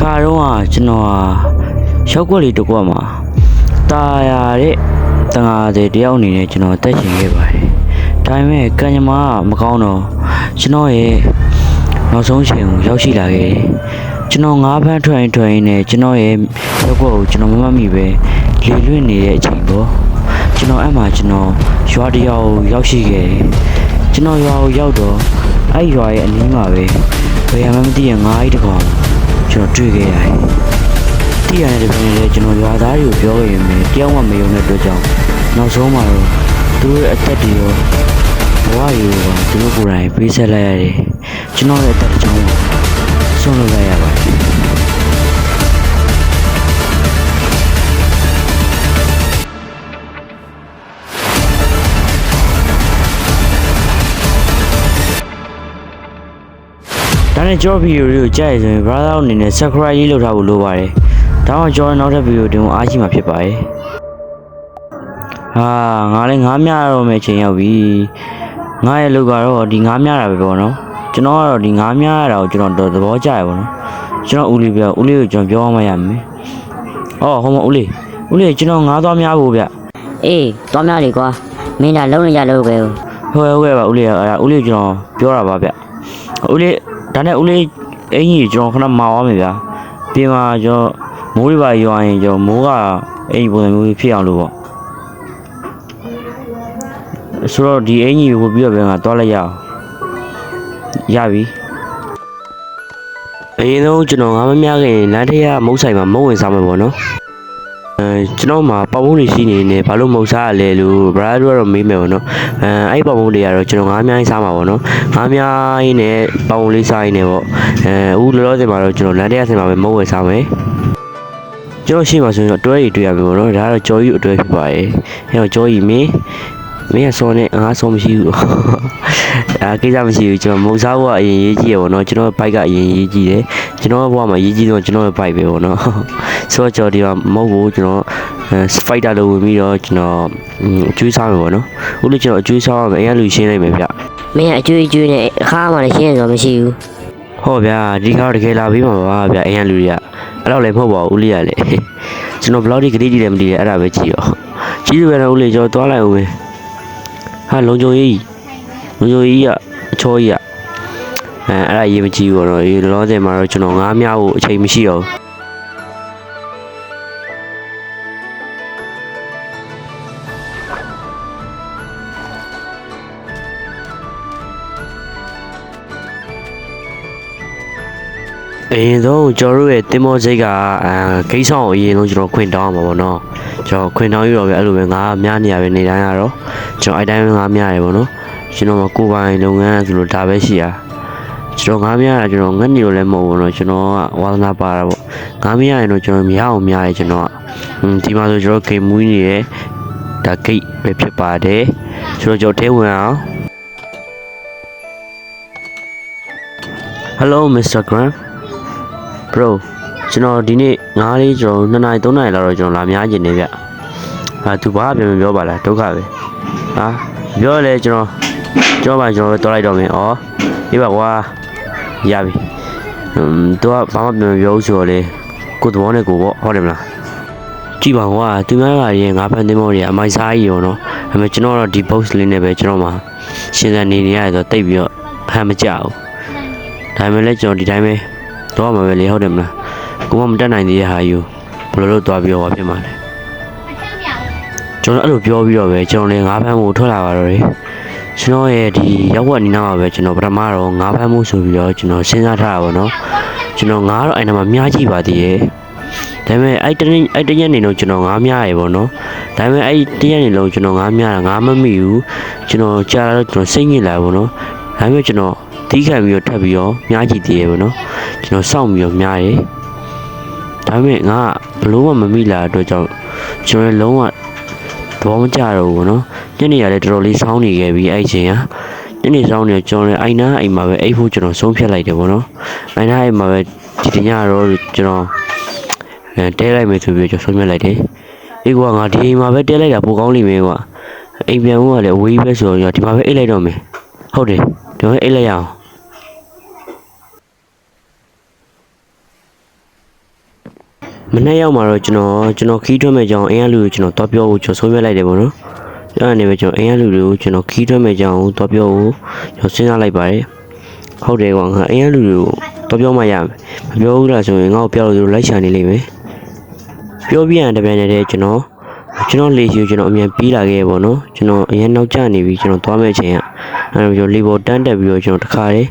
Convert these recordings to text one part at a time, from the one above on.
ခါတော့ကျွန်တော်ရောက်ကွက်လေးတစ်ကွက်မှာတာယာတဲ့တန်ဃာတွေတယောက်အနေနဲ့ကျွန်တော်တက်ချင်ခဲ့ပါတယ်ဒါပေမဲ့ကံကြမ္မာမကောင်းတော့ကျွန်တော်ရဲ့နောက်ဆုံးချိန်ကိုရောက်ရှိလာခဲ့တယ်ကျွန်တော်ငါးဖမ်းထွက်ရင်နဲ့ကျွန်တော်ရဲ့ရောက်ကွက်ကိုကျွန်တော်မမှတ်မိပဲလေလွင့်နေတဲ့အချိန်ပေါ့ကျွန်တော်အဲ့မှာကျွန်တော်ရွာတရာကိုရောက်ရှိခဲ့တယ်ကျွန်တော်ရွာကိုရောက်တော့အဲ့ရွာရဲ့အနီးမှာပဲဘယ်မှမသိရငါးကြီးတစ်ကောင်ကျွန်တော်တွေ့ခဲ့ရတယ်တိရတဲ့ပြင်လေကျွန်တော်ရွာသားတွေကိုပြောခဲ့ရင်တယောက်မှမယုံတဲ့အတွက်ကြောင့်နောက်ဆုံးမှာတော့သူတို့ရဲ့အသက်တွေရောဘဝတွေရောသူတို့ကိုယ်တိုင်ပေးဆက်လိုက်ရတယ်ကျွန်တော်ရဲ့အသက်အကြောင်းကိုဆုံးလုပ်လိုက်ရပါတယ်ဒါနဲ့ကျွန်တော်ဗီဒီယိုလေးကိုကြိုက်ရဆိုရင် brother အနေနဲ့ subscribe လေးလုပ်ထားဖို့လိုပါတယ်ဒါမှကျွန်တော်နောက်ထပ်ဗီဒီယိုတင်ဖို့အားရှိမှာဖြစ်ပါတယ်ငါလည်းငားမြတော့မယ့်ချိန်ရောက်ပြီငါရဲ့လူကတော့ဒီငားမြတာပဲပေါ့နော်ကျွန်တော်ကတော့ဒီငားမြရတာကိုကျွန်တော်သဘောကျရပါတော့ကျွန်တော်ဦးလေးကိုကျွန်တော်ပြောမှရမယ်ဟောမဦးလေးကျွန်တော်ငားသွားများဖို့ဗျအေးသွားများလေကွာမင်းဒါလုံးနေကြလို့ပဲဟုတ်ကဲ့ပါဦးလေးဦးလေးကျွန်တော်ပြောတာပါဗျဦးလေးဒါနဲ့ဦးလေးအင်ကြီးကျွန်တော်ခဏမှာသွားမယ်ဗျာပြင်မှာကျွန်တော်မိုးတွေပါရွာရင်ကျွန်တော်မိုးကအင်ကြီးပုံစံမျိုးဖြစ်အောင်လို့ပေါ့ဆိုတော့ဒီအင်ကြီးကိုပြီးတော့ပဲငါသွားလိုက်ရအောင်ရပြီအရင်ဆုံးကျွန်တော်ငါမများခင်လမ်းထက်ကမုတ်ဆိုင်မှာမုတ်ဝင်စားမယ်ပေါ့နော်ကျွန်တော်မှာပေါပုံးတွေရှိနေနေဘာလို့မုတ်စားရလဲလို့ brother တို့ကတော့မေးမယ်ပေါ့နော်အဲ့ပေါပုံးတွေကတော့ကျွန်တော်ငါးများကြီးစားမှာပေါ့နော်ငါးများကြီးနဲ့ပေါပုံးလေးစားရင်းနေပေါ့အခုလောလောဆယ်မှာတော့ကျွန်တော်လမ်းထက်ဆင်မှာပဲမုတ်ဝင်စားမယ်ကျွန်တော်ရှိမှဆိုရင်တော့တွဲရီတွေ့ရပြီပေါ့နော်ဒါကတော့ကြော်ကြီးအတွဲဖြစ်ပါတယ်အဲ့တော့ကြော်ကြီးမင်းကစောနဲ့ငါစောမရှိဘူးကိစ္စမရှိဘူးကျွန်တော်မုတ်စားဖို့ကအရင်ရေးကြည့်ရပေါ့နော်ကျွန်တော်ဘိုက်ကအရင်ရေးကြည့်တယ်ကျွန်တော်ဘဝမှာရေးကြည့်တော့ကျွန်တော်ရဲ့ဘိုက်ပဲပေါ့နော်ဆိုတော့ကြော်ဒီမှာမုတ်ကိုကျွန်တော်စပိုက်တာလို့ဝင်ပြီးတော့ကျွန်တော်အကျွေးစားမယ်ပေါ့နော်အခုလည်းကျွန်တော်အကျွေးစားရမယ်အရင်လူရှင်းလိုက်မယ်ဗျမင်းအကျွေးနဲ့အခါမှလည်းရှင်းရတော့မရှိဘူးဟောဗျာဒီခါတော့တကယ်လာပြီးမှာပါဗျအရင်လူတွေကအဲ့တော့လည်းမဟုတ်ပါဘူးဦးလေးကလည်းကျွန်တော်ဘလောက်ဒီဂရိကြီးလည်းမတည်တယ်အဲ့ဒါပဲကြည့်ရောကြည့်ရတော့ဦးလေးကျွန်တော်သွားလိုက်ဦးမယ်ဟာလုံကြုံကြီးကအချောကြီးကအဲ့ဒါရေးမကြည့်ဘူးတော့ဒီလောဆယ်မှာတော့ကျွန်တော်ငားများဖို့အချိန်မရှိတော့အရင်ဆုံးကျွန်တော်တို့ရဲ့တင်မောစိတ်ကဂိတ်ဆောင်အရင်ဆုံးကျွန်တော်ခွင်တောင်းမှာပေါ့နော်ကျွန်တော်ခွင်တောင်းရတော့ပဲအဲ့လိုပဲငါများနေရပဲနေတိုင်းရတော့ကျွန်တော်အဲ့တိုင်းငါများရပေါ့နော်ကျွန်တော်မကိုပိုင်လုပ်ငန်းဆိုလို့ဒါပဲရှိရကျွန်တော်ငါများရကျွန်တော်ငတ်နေလို့လည်းမဟုတ်ဘူးနော်ကျွန်တော်ကဝါသနာပါတာပေါ့ငါများရင်တော့ကျွန်တော်မရအောင်များရကျွန်တော်ဒီမှာဆိုကျွန်တော်ဂိတ်မွေးနေတယ်ဒါဂိတ်ပဲဖြစ်ပါတယ်ဆိုတော့ကျွန်တော်ထဲဝင်အောင် Hello Mr. Grant bro ကျွန်တော်ဒီနေ့ငါးလေးကျွန်တော်2နာရီ3နာရီလောက်တော့ကျွန်တော်လာများကျင်နေဗျသူဘာပြန်ပြောပါလားဒုက္ခပဲပြောလဲကျွန်တော်ပဲသွားလိုက်တော့မယ်ဒီပါကွာရပြီသူကဘာမှပြန်ပြောဆိုတော့လေကိုသဘောနဲ့ကိုပေါ့ဟုတ်တယ်မလားကြည့်ပါကွာသူများကရင်ငါးဖန်သင်းမောတွေအမိုက်စားကြီးရောနော်ဒါပေမဲ့ကျွန်တော်တော့ဒီ box လေးနဲ့ပဲကျွန်တော်မှာရှင်းစံနေရဆိုတော့တိတ်ပြီးတော့ဖမ်းမကြဘူးဒါပေမဲ့လည်းကျွန်တော်ဒီတိုင်းပဲတော့မှာပဲလေဟုတ်တယ်မလားကိုမတက်နိုင်သေးတဲ့ဟာယူဘယ်လိုလုပ်သွားပြီးတော့ဖြစ်မှာလဲကျွန်တော်အဲ့လိုပြောပြီးတော့ပဲကျွန်တော်လည်းငါးဖမ်းဖို့ထွက်လာပါတော့တယ်ကျွန်တော်ရဲ့ဒီရောက်ဝက်နေမှာပဲကျွန်တော်ပထမတော့ငါးဖမ်းဖို့ဆိုပြီးတော့ကျွန်တော်စဉ်းစားထားတာပေါ့နော်ကျွန်တော်ငါးတော့အဲ့နာမှာမြားကြည့်ပါသေးရဲ့ဒါပေမဲ့အဲ့တရက်နေတော့ကျွန်တော်ငါးမြားရယ်ပေါ့နော်ဒါပေမဲ့အဲ့တရက်နေလုံးကျွန်တော်ငါးမြားတာငါးမမိဘူးကျွန်တော်ကြားတော့ကျွန်တော်စိတ်ညစ်လာပေါ့နော်ဒါပေမဲ့ကျွန်တော်တီးခံပြီးတော့ထပ်ပြီးတော့မြားကြည့်သေးရပေါ့နော်ကျွန်တော်စောင့်ပြီးတော့မြားရယ်ဒါပေမဲ့ငါဘလို့မှမမိလာတော့ကြောင့်ကျွန်တော်လုံးဝဘောမကြတော့ဘူးနော်ညနေရလဲတော်တော်လေးစောင်းနေခဲ့ပြီးအဲ့ချိန်ညနေစောင်းနေကျွန်တော်လည်းအိုင်မှာပဲအိတ်ဖို့ကျွန်တော်ဆုံးဖြတ်လိုက်တယ်ပေါ့နော်အိမ်မှာပဲဒီညတော့ကျွန်တော်တဲလိုက်မယ်ဆိုပြီးကျွန်တော်ဆုံးဖြတ်လိုက်တယ်အေးကွာငါဒီအိမ်မှာပဲတဲလိုက်တာပိုကောင်းလိမ့်မယ်ကွာအိမ်ပြန်ဖို့ကလည်းအဝေးပဲဆိုတော့ဒီမှာပဲအိတ်လိုက်တော့မယ်ဟုတ်တယ်ဒီမှာအိတ်လိုက်ရအောင် မနေ့ရောက်မှာတော့ကျွန်တော်ခီးထွက်မဲ့ကြောင်းအင်အားလူကိုကျွန်တော်တော့ပြောဖို့ကျွန်တော်ဆုံးဖြတ်လိုက်တယ်ပေါ့နော်အဲ့ဒါနဲ့ပဲကျွန်တော်အင်အားလူတွေကိုကျွန်တော်ခီးထွက်မဲ့ကြောင်းကိုတော့ပြောဖို့ကျွန်တော်စဉ်းစားလိုက်ပါတယ်ဟုတ်တယ်ကွာငါအင်အားလူတွေကိုတော့ပြောမှရမယ်မပြောဘူးလားဆိုရင်ငါ့ကိုပြောလို့သူတို့လိုက်ရှာနေလိမ့်မယ်ပြောပြရင်တပြန်နေတဲ့ကျွန်တော်လေရှိကိုကျွန်တော်အမြန်ပြီးလာခဲ့ပေါ့နော်ကျွန်တော်အရင်နောက်ကျနေပြီကျွန်တော်သွားမဲ့ချိန်ကအဲ့တော့ကျွန်တော်လေပေါ်တန်းတက်ပြီးတော့ကျွန်တော်တခါတည်း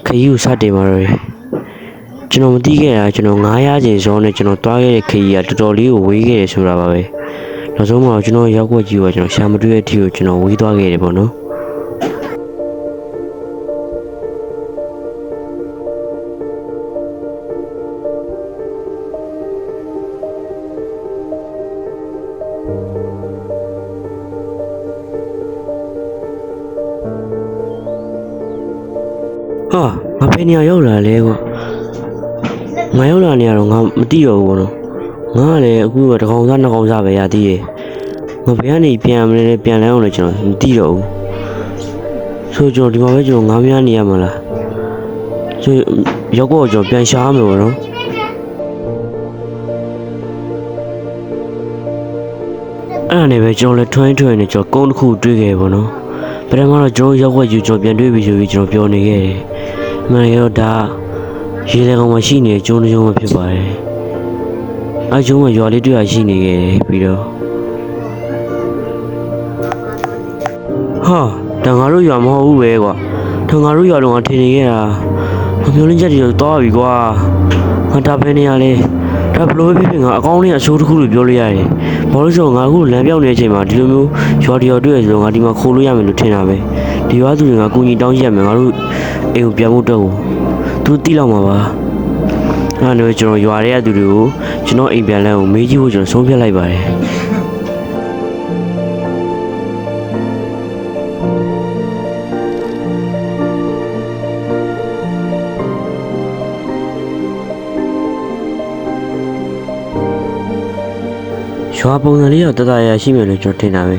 ခရီးကိုစတင်มาတော့ကျွန်တော်မသိခဲ့တာကျွန်တော်900ကျင်စောနဲ့ကျွန်တော်သွားခဲ့တဲ့ခရီးကတော်တော်လေးကိုဝေးခဲ့တယ်ဆိုတာပါပဲနောက်ဆုံးမှာကျွန်တော်ရောက်ွက်ကြီးကကျွန်တော်ရှာမတွေ့တဲ့အထိကိုကျွန်တော်ဝေးသွားခဲ့တယ်ပေါ့နော်ဟာငါဘယ်နေရာရောက်လာလဲကွာငါရောက်လာနေရတော့ငါမသိတော့ဘူးပေါ့နော်ငါကလည်းအခုကတစ်ကောင်စားနှစ်ကောင်စားပဲရသေးတယ်ငါဘယ်ကနေပြန်မလဲပြန်လဲအောင်လဲကျွန်တော်မသိတော့ဘူးဆိုကျွန်တော်ဒီမှာပဲကျွန်တော်ငါးများနေရမှာလားဆိုရောက်တော့ကျွန်တော်ပြန်ရှားမယ်ပေါ့နော်အဲ့ဒါနဲ့ပဲကျွန်တော်လည်းထွန်းနေကျွန်တော်ကုန်းတစ်ခုတွေ့ခဲ့ပေါ့နော်ပထမတော့ကျွန်တော်ရောက်ွက်ယူကျွန်တော်ပြန်တွေ့ပြီဆိုပြီးကျွန်တော်ပြောနေခဲ့တယ်အမှန်ကတော့ဒါရေလေကောင်မှရှိနေကျုံကျုံမှဖြစ်ပါတယ်အဲကျုံမှရွာလေးတွေ့ရရှိနေခဲ့တယ်ပြီးတော့ဟာတန်ငါတို့ရွာမဟုတ်ဘူးပဲကွာတန်ငါတို့ရွာတော့ငါထင်နေခဲ့တာမပြောလင်းချက်တွေတော့သွားပြီကွာငါဒါပဲနေရလဲဒါဘလို့ဖြစ်ငါအကောင်းလေးအဆိုးတစ်ခုလို့ပြောလို့ရတယ်ဘာလို့ဆိုတော့ငါအခုလမ်းပြောင်းနေတဲ့အချိန်မှာဒီလိုမျိုးရွာတရွာတွေ့ရဆိုတော့ငါဒီမှာခိုးလို့ရမယ်လို့ထင်တာပဲဒီရွာသူတွေကကိုကြီးတောင်းရမယ်ငါတို့အိမ်ကိုပြန်ဖို့တော့သူတိလောက်မှာပါအဲ့ဒါနဲ့ကျွန်တော်ရွာတွေကသူတွေကိုကျွန်တော်အိမ်ပြန်လမ်းကိုမေးကြည့်ဖို့ကျွန်တော်ဆုံးဖြတ်လိုက်ပါတယ်ရွာပုံစံလေးတော့တတရရှိမယ်လို့ကျွန်တော်ထင်တာပဲ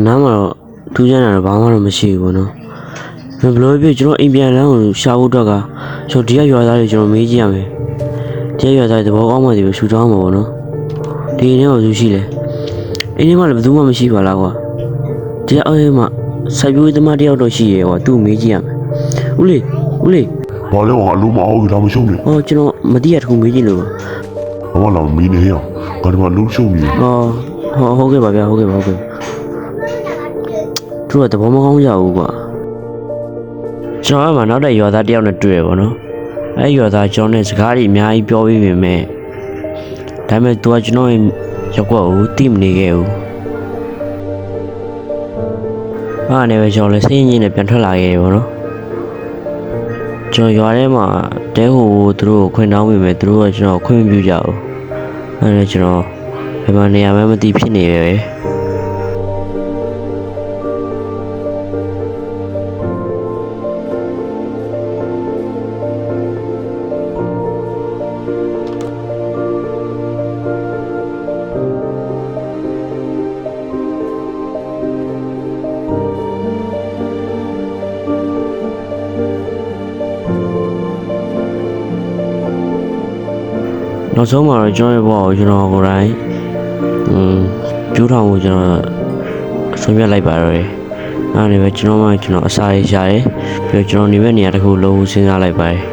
နားမှာတော့ထူးခြားတာတော့ဘာမှတော့မရှိဘူးပေါ့နော်ဘယ်လိုဖြစ်ကျွန်တော်အိမ်ပြန်လမ်းကိုရှာဖို့တော့ကကျွန်တော်ဒီကရွာသားတွေကျွန်တော်မေးကြည့်ရမယ်ဒီကရွာသားတွေသဘောကောင်းမှဒီကိုရှူတောင်းမှာပေါ့နော်ဒီနေ့တော့သူရှိတယ်အိမ်ထဲမှာလည်းဘယ်သူမှမရှိပါလားကွာဒီကအိမ်မှာစိုက်ပျိုးသမားတယောက်တော့ရှိရဲကွာသူ့မေးကြည့်ရမယ်ဦးလေးဘာလဲအလုံးမအောင်လာမရှုံးနေ ဟောကျွန်တော်မတိရတခုမေးကြည့်လို့ပါ ဘာလာမင်းနေရငါဒီမှာလုံးရှုံးနေ ဟုတ်ကဲ့ပါဗျာဟုတ်ကဲ့သူကသဘောမကောင်းကြဘူးကွာကျွန်တော်ကမှနောက်တဲ့ရွာသားတယောက်နဲ့တွေ့ရပါတော့အဲ့ရွာသားကျွန်တော်နဲ့စကားတွေအများကြီးပြောပြီးပြင်မဲ့ဒါပေမဲ့သူကကျွန်တော်ရဲ့ရောက်ကွက်ကိုတိမနေခဲ့ဘူးအားနဲ့ပဲကျွန်တော်လည်းစိတ်ရင်းနဲ့ပြန်ထွက်လာခဲ့တယ်ပေါ့နော်ကျွန်တော်ရွာထဲမှာတဲဟိုသူတို့ခွင့်တောင်းပြီးမဲ့သူတို့ကကျွန်တော်ခွင့်မပြုကြဘူးအဲ့ဒါကျွန်တော်ဘယ်မှာနေရာမှမသိဖြစ်နေပဲနောက်ဆုံးမှာတော့ကျွန်တော်ရဲ့ဘဝကိုကျွန်တော်ကိုယ်တိုင်ကျူးထောင်ကိုကျွန်တော်ဆုံးဖြတ်လိုက်ပါတော့တယ်။အဲ့ဒါနဲ့ပဲကျွန်တော်အစာရေးရှာတယ်ပြီးတော့ကျွန်တော်နေမဲ့နေရာတစ်ခုလုံးစဉ်းစားလိုက်ပါတယ်။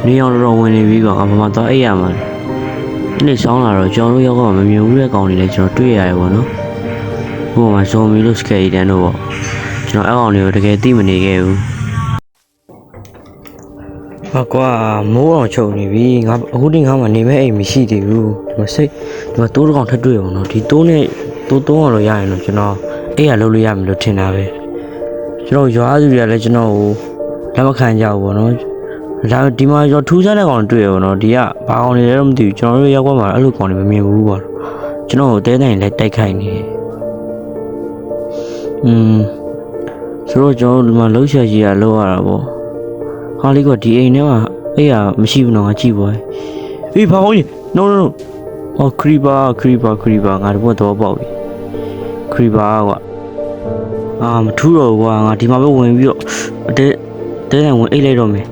နေအောင်တော့ဝင်နေပြီးတော့ဘာမှတော့အိပ်ရမှာ။ဒီနေ့ဆောင်းလာတော့ကျွန်တော်တို့ရောက်ကမမြင်ဘူးတဲ့ကောင်တွေလည်းကျွန်တော်တွေ့ရတယ်ပေါ့နော်။ဟိုမှာဇွန်မီလို့စကယ်တန်းတော့ပေါ့ကျွန်တော်အဲ့ကောင်တွေကိုတကယ်သိမနေခဲ့ဘူးဟာကွာမိုးအောင်ချုပ်နေပြီငါအခုတင်ငါမှနေမဲ့အိမ်မရှိသေးဘူးဒီမှာတိုးတစ်ကောင်ထပ်တွေ့အောင်နော်ဒီတိုးနဲ့တိုးအောင်လို့ရရင်တော့ကျွန်တော်အဲ့ရလုပ်လို့ရမယ်လို့ထင်တာပဲကျွန်တော်ရွာသူတွေကလည်းကျွန်တော်ကိုလက်မခံကြဘူးပေါ့နော်ဒါဒီမှာကျွန်တော်ထူးခြားတဲ့ကောင်တွေ့ရပေါ့နော်ဒီကဘာကောင်တွေလဲတော့မသိဘူးကျွန်တော်တို့ရောက်ကွက်မှာအဲ့လိုကောင်တွေမမြင်ဘူးပေါ့ကျွန်တော်ကိုတဲတိုင်းလည်းတိုက်ခိုက်နေတယ်ဆိုတော့ကျွန်တော်ဒီမှာလှုပ်ရှားကြီးရလောက်ရတာပေါ့ဟာလေးကဒီအိမ်ထဲမှာအဲ့ရမရှိဘူးနော်ငါကြည့်ပါအေးဘာဟုတ်လဲ no အော်ခရီပါငါတို့ကတော့ပေါက်ပြီခရီပါကွာ မထူးတော့ကွာငါဒီမှာပဲဝင်ပြီးတော့တဲတိုင်ဝင်အိတ်လိုက်တော့မယ်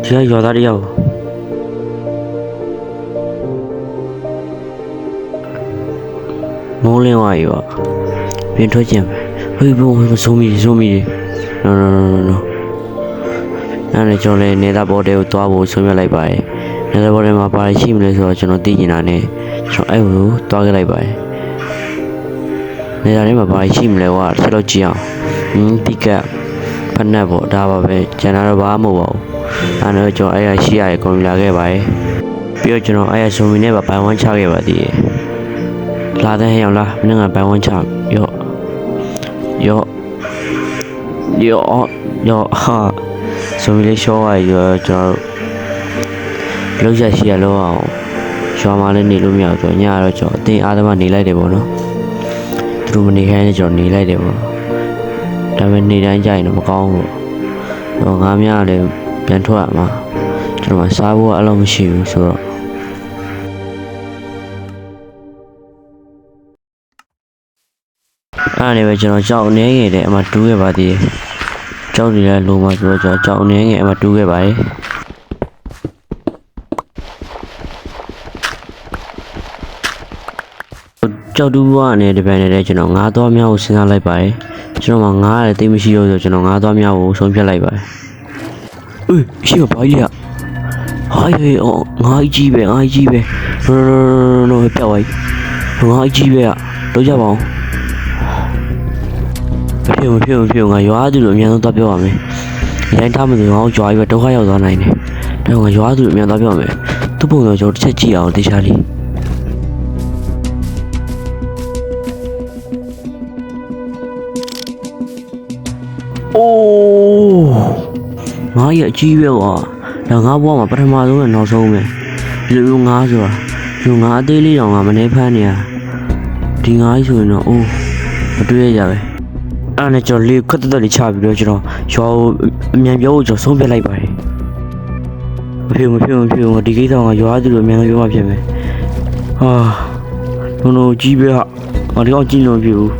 ဒီကရွာသားတယောက်မိုးလင်းသွားပြီပေါ့ပြင်ထွက်ခြင်းဟေးဘုံဆိုမီnoအဲ့ဒါကျွန်တော်လည်းနေတာဘော်တဲကိုသွားဖို့ဆုံးဖြတ်လိုက်ပါတယ်နေတာဘော်တဲမှာပါရှိမလဲဆိုတော့ကျွန်တော်သိကျင်တာနဲ့ကျွန်တော်အဲ့ကိုသွားခဲ့လိုက်ပါတယ်နေတာထဲမှာပါရှိမလဲကွာဆက်လို့ကြည့်အောင်တိကတ်ဖက်နှက်ပေါ့ဒါပါပဲကျန်တာတော့ဘာမှမဟုတ်ပါဘူးအဲ့တော့ကျွန်တော်အဲ့ရရှိရရဲ့ကွန်ပျူတာခဲ့ပါတယ်ပြီးတော့ကျွန်တော်အဲ့ရဆိုမီနဲ့ပါဘိုင်ဝမ်ချခဲ့ပါသေးတယ်လာတဲ့ဟဲ့အောင်လားမင်းကဘိုင်ဝမ်ချရောဟာဆိုမီလေးရှော့ရရောကျွန်တော်လောက်ရရှိရလို့အောင်ရွာမှာလည်းနေလို့မရတော့ညတော့ကျွန်တော်အတင်းအားသမားနေလိုက်တယ်ပေါ့နော်သူတို့မနေခိုင်းနေကျွန်တော်နေလိုက်တယ်ပေါ့ဒါပေမဲ့နေတိုင်းကြရင်တော့မကောင်းဘူးတော့ငါးများလည်းပြန်ထွက်ရမှာကျွန်တော်စားဖို့အလုံးမရှိဘူးဆိုတော့အဲ့ဒါပဲကျွန်တော်ကြောက်နေခဲ့တယ်အမှတူးခဲ့ပါသေးတယ်ကြောက်နေတဲ့လိုမှဆိုတော့ကျွန်တော်ကြောက်နေခဲ့အမှတူးခဲ့ပါတယ်ကြောက်တူးကနေဒီပိုင်းနဲ့ကျွန်တော်ငါးသွားများကိုစဉ်းစားလိုက်ပါတယ်ကျွန်တော်ငါးလည်းတိတ်မရှိတော့ဆိုကျွန်တော်ငါးသွားများကိုဆုံးဖြတ်လိုက်ပါတယ်အေးရှိပါဘာကြီးဟာဟေးငါးကြီးပဲနော်ပြောက်သွားငါးကြီးပဲတော့ကြပါအောင်မဖြစ်ငါရွာသူတို့အများဆုံးသွားပြောရမယ်။ရိုင်းထားမှဆိုငါ့ကိုကြွားပြီးတော့ဒုက္ခရောက်သွားနိုင်တယ်။ဒါကငါရွာသူတို့အများသွားပြောရမယ်။သူ့ပုံစံကျွန်တော်တစ်ချက်ကြည့်အောင်တေချာလေး။အိုးငါရဲ့အကြီးပဲကွာ။ဒါငါဘွားမှာပထမဆုံးနဲ့နောက်ဆုံးပဲ။ဒီလိုငါဆိုတာဒီငါအသေးလေးတောင်ငါမနေဖမ်းနေရ။ဒီငါကြီးဆိုရင်တော့အိုးမတွေ့ရကြပဲ။အဲ့နဲ့ကျွန်တော်လေးခက်တက်လေးချပြီးတော့ကျွန်တော်ရွာကိုအမြန်ပြောဖို့ကျွန်တော်ဆုံးဖြတ်လိုက်ပါတယ်မဖြစ်ဒီကိစ္စကရွာသူတို့အမြန်ပြောမှဖြစ်မယ်ဟာတို့ကြီးပဲဟာငါဒီကောင်ကြီးလို့မဖြစ်ဘူး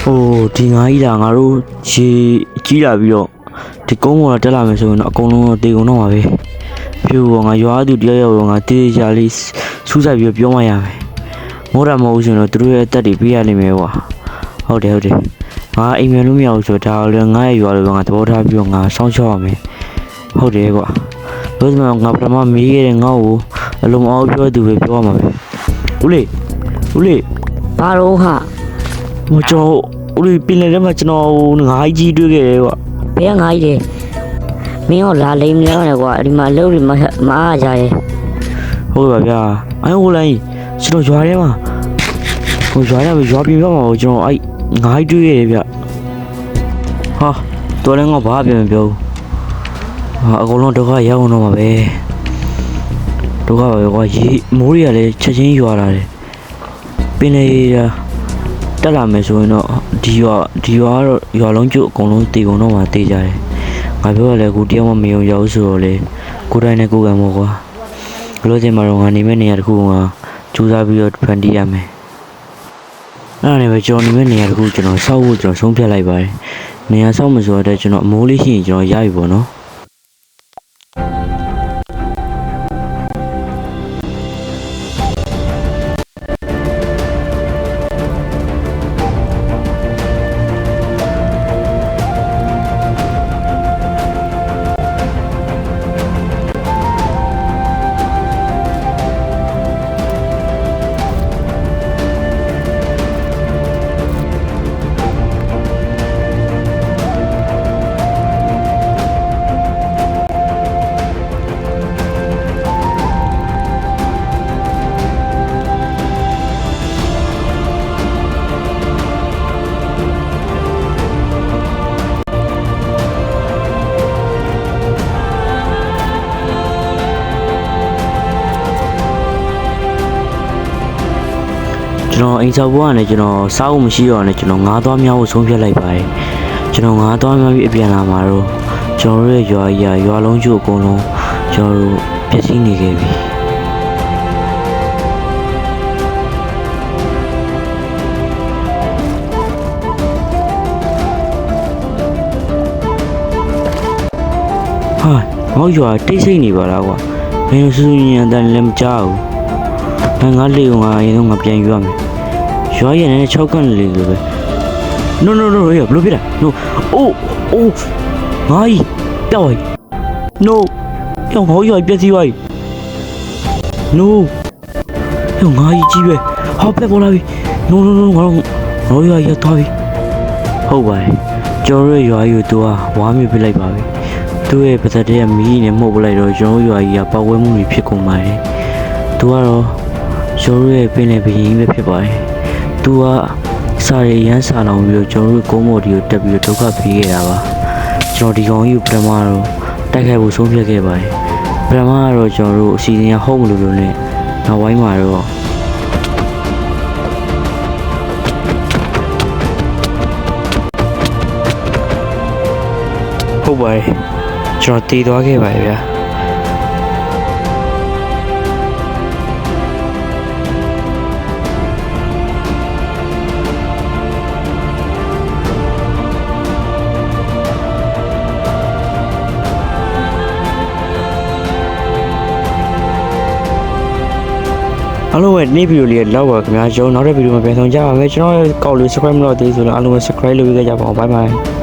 ဟိုဒီငါကြီးလာငါတို့ရေကြီးလာပြီးတော့ဒီကုန်းပေါ်တက်လာမယ်ဆိုရင်တော့အကုန်လုံးတေကုန်တော့မှာပဲဖြူငါရွာသူတယောက်ငါတေးကြလေးစူးစိုက်ပြီးပြောမှရမယ်မိုးရမဟုတ်ဆိုရင်တော့သူတို့ရဲ့အသက်တွေပေးရလိမ့်မယ်ကွာဟုတ်တယ်ငါအိမ်မြန်လို့မရဘူးဆိုတော့ဒါလည်းငါရဲ့ရွာလိုပဲငါသဘောထားပြီးတော့ငါစောင့်ရှောက်ရမယ်ဟုတ်တယ်ကွာလို့ဆိုတော့ငါပထမမေးခဲ့တဲ့ငါ့ကိုအလုံးအောင်ပြောသူပဲပြောရမှာပဲဦးလေး ဘာလို့ဟာ ဟိုကျွန်တော်ဦးလေးပြင်လေထဲမှာကျွန်တော်ငါးကြီးတွေ့ခဲ့တယ်ကွာ ဘယ်ကငါကြီးတယ်မင်းရောလာလိမ်နေရတယ်ကွာဒီမှာလှုပ်ပြီးမအားကြတယ် ဟုတ်ပါဗျာအဲ့ဟိုလိုင်းကျွန်တော်ရွာထဲမှာဟိုရွာပြင်ပြမှာကျွန်တော်အဲ့ငါးကြီးတွေ့ခဲ့တယ်ဗျဟာတော်လည်းငါဘာပြန်မပြောဘူးဟာအကုန်လုံးဒုက္ခရောက်တော့မှာပဲဒုက္ခပဲကွာရေမိုးတွေကလည်းချက်ချင်းရွာလာတယ်ပင်လေတက်လာမယ်ဆိုရင်တော့ဒီရွာကတော့ရွာလုံးကျုပ်အကုန်လုံးတေကုန်တော့မှတေးကြတယ်ငါပြောရလဲကိုတယောက်မှမယုံရောက်ဆိုတော့လေကိုတိုင်းနဲ့ကိုကံမို့ကွာဘလို့ချင်းမှာတော့ငါနေမဲ့နေရာတစ်ခုကကြိုးစားပြီးတော့ဖန်တီးရမယ်အဲ့ဒါနဲ့ပဲကျွန်တော်နေမဲ့နေရာတစ်ခုကျွန်တော်စောက်ဖို့ကျွန်တော်ဆုံးဖြတ်လိုက်ပါတယ်နေရာစောက်မဆိုတော့ကျွန်တော်အမိုးလေးရှိရင်ကျွန်တော်ရပြီပေါ့နော်ကျွန်တော်အိမ်ဆောက်ဘွားနဲ့ကျွန်တော်စားဖို့မရှိတော့နဲ့ကျွန်တော်ငါးသွားများဖို့ဆုံးဖြတ်လိုက်ပါတယ်ကျွန်တော်ငါးသွားများပြီးအပြန်လာမှာတော့ကျွန်တော်ရဲ့ရွာလုံးကျို့အကုန်လုံးကျွန်တော်တို့ပျက်စီးနေခဲ့ပြီ ောက်ရွာတိတ်ဆိတ်နေပါလားကွာမင်းတို့စူးစူးညံတန်လည်းမကြောက်ဘူးငါလေုံငါရင်တော့ငါပြန်ယူရမယ်ရွာရည်နဲ့6ကန်လေလိုပဲ no ဘလို့ဖြစ်တာ no အိုးငါကြီးတောက် no ရောငါရွာပြက်စီးသွားပြီ no ရောငါကြီးပဲဟာပက်ပေါ်လာပြီ no ငါရွာရသွားပြီဟုတ်ပါတယ်ကျော်ရွာယူသူကဝါမြပြလိုက်ပါပြီသူ့ရဲ့ပါသက်တဲ့မီးနဲ့မှုတ်ပလိုက်တော့ကျွန်တော်ရွာကြီးကပေါက်ဝဲမှုတွေဖြစ်ကုန်ပါတယ်သူကတော့ကျော်ရဲ့ပင်လယ်ပင်ပဲဖြစ်ပါတယ်သူကစားရရမ်းစားလောင်ပြီးတော့ကျွန်တော်ကုန်းမော်ဒီကိုတက်ပြီးတော့ဒုက္ခပေးခဲ့တာပါကျွန်တော်ဒီကောင်ကြီးကိုပထမတော့တိုက်ခိုက်ဖို့ဆုံးဖြတ်ခဲ့ပါတယ်ပထမကတော့ကျွန်တော်တို့အစီအစဉ်ကဟုတ်မလို့နဲ့နောက်ပိုင်းမှာတော့ဟုတ်ပါတယ်ကျွန်တော်တည်သွားခဲ့ပါရဲ့ဗျာအားလုံးပဲဒီနေ့ဗီဒီယိုလေးလောက်ပါခင်ဗျာကျွန်တော်နောက်တဲ့ဗီဒီယိုမှာပြန်ဆောင်ကြပါမယ်ကျွန်တော်ရဲ့ကောက်လေး subscribe မလုပ်သေးဆိုတော့အားလုံးပဲ subscribe လုပ်ပေးကြပါဦး bye bye